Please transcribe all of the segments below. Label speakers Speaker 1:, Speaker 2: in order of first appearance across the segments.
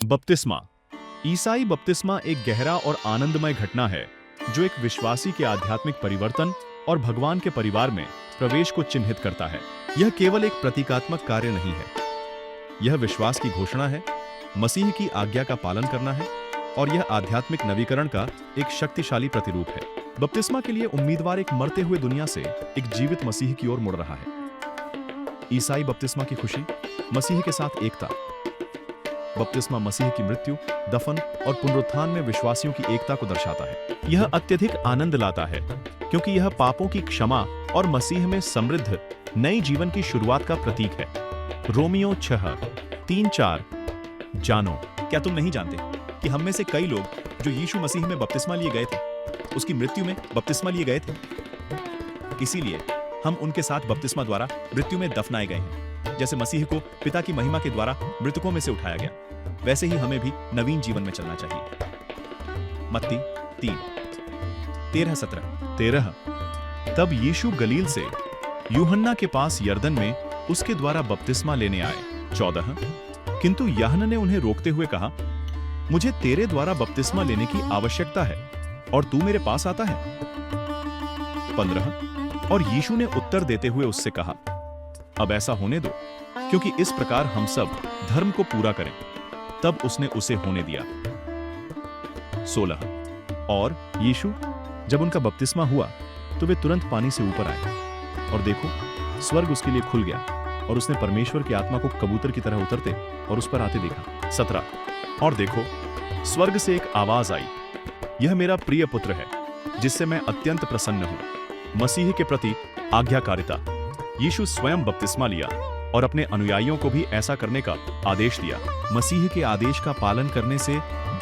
Speaker 1: बपतिस्मा। ईसाई बपतिस्मा एक गहरा और आनंदमय घटना है जो एक विश्वासी के आध्यात्मिक परिवर्तन और भगवान के परिवार में प्रवेश को चिन्हित करता है। यह केवल एक प्रतीकात्मक कार्य नहीं है, यह विश्वास की घोषणा है, मसीह की आज्ञा का पालन करना है और यह आध्यात्मिक नवीकरण का एक शक्तिशाली प्रतिरूप है। बपतिस्मा के लिए उम्मीदवार एक मरते हुए दुनिया से एक जीवित मसीह की ओर मुड़ रहा है। ईसाई बपतिस्मा की खुशी, मसीह के साथ एकता। बपतिस्मा मसीह की मृत्यु, दफन और पुनरुत्थान में विश्वासियों की एकता को दर्शाता है। यह अत्यधिक आनंद लाता है क्योंकि यह पापों की क्षमा और मसीह में समृद्ध नई जीवन की शुरुआत का प्रतीक है। रोमियो 6:3-4। जानो, क्या तुम नहीं जानते कि हम में से कई लोग जो यीशु मसीह में बपतिस्मा लिए गए थे, उसकी मृत्यु में बपतिस्मा लिए गए थे? इसीलिए हम उनके साथ बपतिस्मा द्वारा मृत्यु में दफनाए गए हैं। जैसे मसीह को पिता की महिमा के द्वारा मृतकों में से उठाया गया, वैसे ही हमें भी नवीन जीवन में चलना चाहिए। मत्ती 3:13-17। तब यीशु गलील से यूहन्ना के पास यरदन में उसके द्वारा बपतिस्मा लेने आए। 14। किंतु यूहन्ना ने उन्हें रोकते हुए कहा, मुझे तेरे द्वारा बपतिस्मा लेने की आवश्यकता है और तू मेरे पास आता है? 15। और यीशु ने उत्तर देते हुए उससे कहा, अब ऐसा होने दो, क्योंकि इस प्रकार हम सब धर्म को पूरा करें। तब उसने उसे होने दिया। 16। और यीशु जब उनका बपतिस्मा हुआ तो वे तुरंत पानी से ऊपर आए और देखो, स्वर्ग उसके लिए खुल गया और उसने परमेश्वर की आत्मा को कबूतर की तरह उतरते और उस पर आते देखा। 17। और देखो, स्वर्ग से एक आवाज आई, यह मेरा प्रिय पुत्र है जिससे मैं अत्यंत प्रसन्न हूं। मसीह के प्रति आज्ञाकारिता। यीशु स्वयं बपतिस्मा लिया और अपने अनुयायियों को भी ऐसा करने का आदेश दिया। मसीह के आदेश का पालन करने से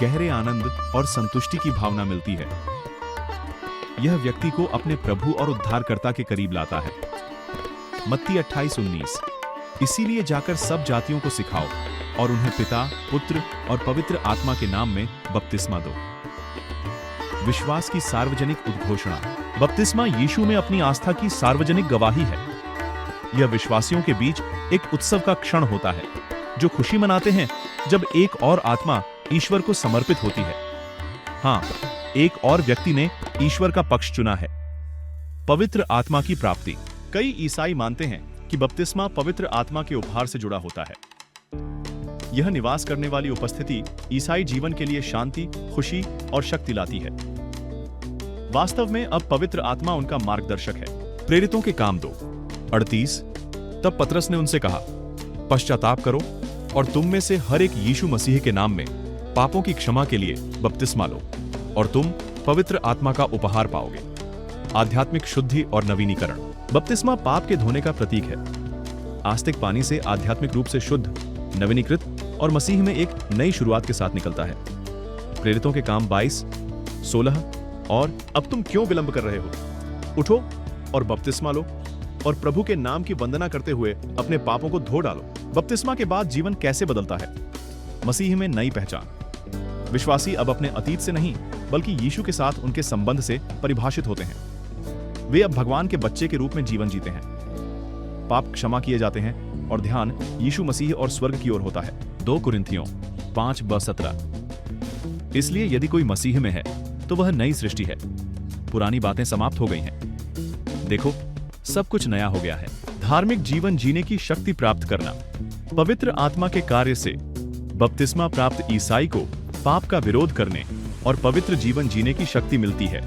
Speaker 1: गहरे आनंद और संतुष्टि की भावना मिलती है। यह व्यक्ति को अपने प्रभु और उद्धारकर्ता के करीब लाता है। मत्ती 28:19। इसीलिए जाकर सब जातियों को सिखाओ और उन्हें पिता, पुत्र और पवित्र आत्मा के नाम में बपतिस्मा दो। विश्वास की सार्वजनिक उद्घोषणा। बपतिस्मा यीशु में अपनी आस्था की सार्वजनिक गवाही है। यह विश्वासियों के बीच एक उत्सव का क्षण होता है, जो खुशी मनाते हैं जब एक और आत्मा ईश्वर को समर्पित होती है। हाँ, एक और व्यक्ति ने ईश्वर का पक्ष चुना है। पवित्र आत्मा की प्राप्ति। कई ईसाई मानते हैं कि बपतिस्मा पवित्र आत्मा के उपहार से जुड़ा होता है। यह निवास करने वाली उपस्थिति ईसाई जीवन के लिए शांति, खुशी और शक्ति लाती है। वास्तव में अब पवित्र आत्मा उनका मार्गदर्शक है। प्रेरितों के काम 2:38। तब पतरस ने उनसे कहा, पश्चाताप करो और तुम में से हर एक यीशु मसीह के नाम में पापों की क्षमा के लिए बपतिस्मा लो और तुम पवित्र आत्मा का उपहार पाओगे। आध्यात्मिक शुद्धि और नवीनीकरण। बपतिस्मा पाप के धोने का प्रतीक है। आस्तिक पानी से आध्यात्मिक रूप से शुद्ध, नवीनीकृत और मसीह में एक नई शुरुआत के साथ निकलता है। प्रेरितों के काम 22:16। और अब तुम क्यों विलंब कर रहे हो? उठो और बपतिस्मा लो और प्रभु के नाम की वंदना करते हुए अपने पापों को धो डालो। बपतिस्मा के बाद जीवन कैसे बदलता है? मसीह में नई पहचान। विश्वासी अब अपने अतीत से नहीं, बल्कि यीशु के साथ उनके संबंध से परिभाषित होते हैं। वे अब भगवान के बच्चे के रूप में जीवन जीते हैं। पाप क्षमा किए जाते हैं और ध्यान यीशु मसीह और स्वर्ग की ओर होता है। 2 कुरिन्थियों 5:17। इसलिए यदि कोई मसीह में है तो वह नई सृष्टि है, पुरानी बातें समाप्त हो गई हैं। देखो, सब कुछ नया हो गया है। धार्मिक जीवन जीने की शक्ति प्राप्त करना। पवित्र आत्मा के कार्य से बपतिस्मा प्राप्त ईसाई को पाप का विरोध करने और पवित्र जीवन जीने की शक्ति मिलती है।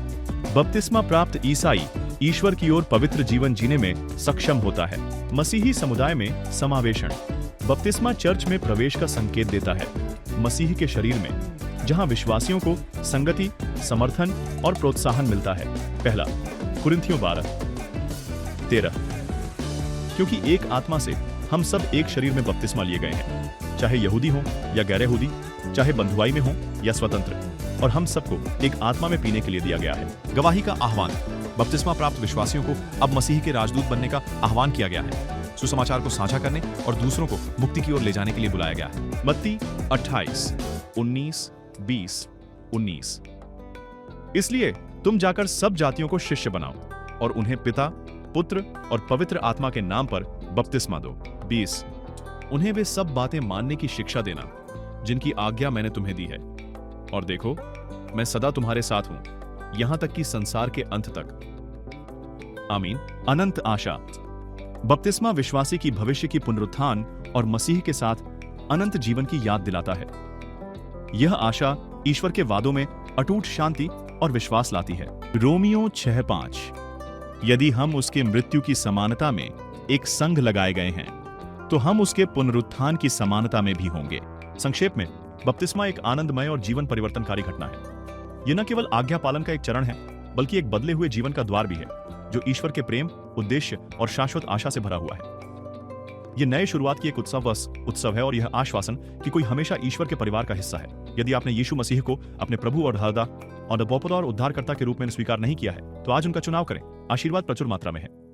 Speaker 1: बपतिस्मा प्राप्त ईसाई ईश्वर की ओर पवित्र जीवन जीने में सक्षम होता है। मसीही समुदाय में समावेशन। बपतिस्मा चर्च में प्रवेश का संकेत देता है, मसीह के शरीर में, जहां विश्वासियों को संगति, समर्थन और प्रोत्साहन मिलता है। 1 कुरिन्थियों 12:13। क्योंकि एक आत्मा से हम सब एक शरीर में बपतिस्मा लिए गए हैं, चाहे यहूदी हो या गैर यहूदी, चाहे बंधुआई में हो या स्वतंत्र, और हम सबको एक आत्मा में पीने के लिए दिया गया है। गवाही का आह्वान। बपतिस्मा प्राप्त विश्वासियों को अब मसीह के राजदूत बनने का आह्वान किया गया है। सुसमाचार को साझा करने और दूसरों को मुक्ति की ओर ले जाने के लिए बुलाया गया है। मत्ती 28:19-20-19। इसलिए तुम जाकर सब जातियों को शिष्य बनाओ और उन्हें पिता, पुत्र और पवित्र आत्मा के नाम पर बपतिस्मा दो। 20। उन्हें वे सब बातें मानने की शिक्षा देना जिनकी आज्ञा मैंने तुम्हें दी है। और देखो, मैं सदा तुम्हारे साथ हूं, यहां तक कि संसार के अंत तक। आमीन। अनंत आशा। बपतिस्मा विश्वासी की भविष्य की पुनरुत्थान और मसीह के साथ अनंत जीवन की याद दिलाता है। यह आशा ईश्वर के वादों में अटूट शांति और विश्वास लाती है। रोमियो 6:5। यदि हम उसके मृत्यु की समानता में एक संग लगाए गए हैं, तो हम उसके पुनरुत्थान की समानता में भी होंगे। संक्षेप में, बपतिस्मा एक आनंदमय और जीवन परिवर्तनकारी घटना है। यह न केवल आज्ञा पालन का एक चरण है, बल्कि एक बदले हुए जीवन का द्वार भी है, जो ईश्वर के प्रेम, उद्देश्य और शाश्वत आशा से भरा हुआ है। यह नए शुरुआत की एक उत्सव है और यह आश्वासन कि कोई हमेशा ईश्वर के परिवार का हिस्सा है। यदि आपने यीशु मसीह को अपने प्रभु और हरदा और उद्धारकर्ता के रूप में स्वीकार नहीं किया है, तो आज उनका चुनाव करें। आशीर्वाद प्रचुर मात्रा में है।